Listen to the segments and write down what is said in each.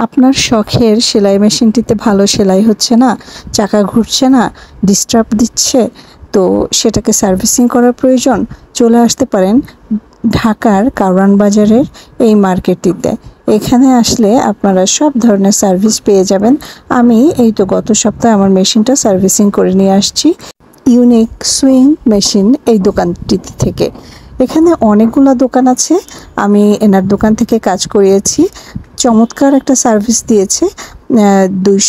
আপনার শখের সেলাই মেশিনটিতে ভালো সেলাই হচ্ছে না, চাকা ঘুরছে না, ডিস্টার্ব দিচ্ছে, তো সেটাকে সার্ভিসিং করার প্রয়োজন। চলে আসতে পারেন ঢাকার কারওয়ান বাজারের এই মার্কেটটিতে। এখানে আসলে আপনারা সব ধরনের সার্ভিস পেয়ে যাবেন। আমি এই তো গত সপ্তাহে আমার মেশিনটা সার্ভিসিং করে নিয়ে আসছি ইউনিক সুইং মেশিন এই দোকানটি থেকে। এখানে অনেকগুলো দোকান আছে, আমি এনার দোকান থেকে কাজ করিয়েছি। চমৎকার একটা সার্ভিস দিয়েছে।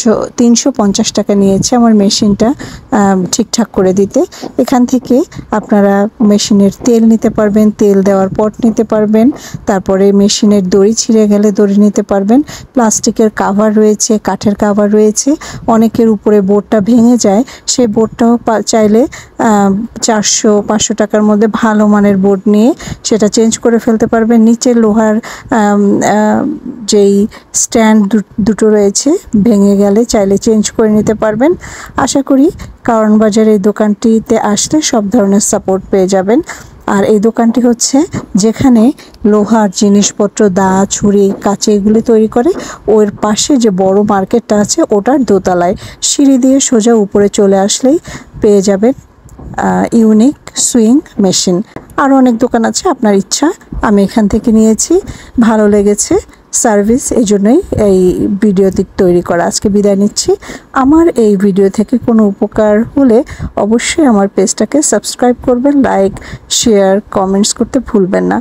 350 টাকা নিয়েছে আমার মেশিনটা ঠিকঠাক করে দিতে। এখান থেকে আপনারা মেশিনের তেল নিতে পারবেন, তেল দেওয়ার পট নিতে পারবেন, তারপরে মেশিনের দড়ি ছিঁড়ে গেলে দড়ি নিতে পারবেন। প্লাস্টিকের কাভার রয়েছে, কাঠের কাভার রয়েছে। অনেকের উপরে বোর্ডটা ভেঙে যায়, সেই বোর্ডটাও চাইলে 400-500 টাকার মধ্যে ভালো মানের বোর্ড নিয়ে সেটা চেঞ্জ করে ফেলতে পারবেন। নিচে লোহার যেই স্ট্যান্ড দুটো রয়েছে, ভেঙে গেলে চাইলে চেঞ্জ করে নিতে পারবেন। আশা করি কারওয়ান বাজার এই দোকানটিতে আসলে সব ধরনের সাপোর্ট পেয়ে যাবেন। আর এই দোকানটি হচ্ছে যেখানে লোহার জিনিসপত্র, দা, ছুরি, কাঁচি এগুলি তৈরি করে, ওর পাশে যে বড় মার্কেটটা আছে ওটার দোতলায়। সিঁড়ি দিয়ে সোজা উপরে চলে আসলেই পেয়ে যাবেন ইউনিক সুইং মেশিন। আরও অনেক দোকান আছে, আপনার ইচ্ছা। আমি এখান থেকে নিয়েছি, ভালো লেগেছে সার্ভিস, এই জন্যই এই ভিডিওটি তৈরি করা। আজকে বিদায় নিচ্ছি। আমার এই ভিডিও থেকে কোনো উপকার হলে অবশ্যই আমার পেজটাকে সাবস্ক্রাইব করবেন, লাইক, শেয়ার, কমেন্টস করতে ভুলবেন না।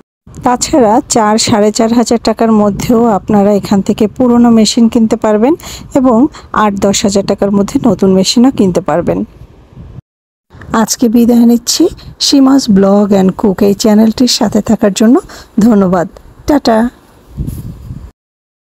তাছাড়া 4-4.5 হাজার টাকার মধ্যেও আপনারা এখান থেকে পুরনো মেশিন কিনতে পারবেন এবং 8-10 হাজার টাকার মধ্যে নতুন মেশিনও কিনতে পারবেন। আজকে বিদায় নিচ্ছি। সীমাস ব্লগ অ্যান্ড কুক এই চ্যানেলটির সাথে থাকার জন্য ধন্যবাদ। টাটা।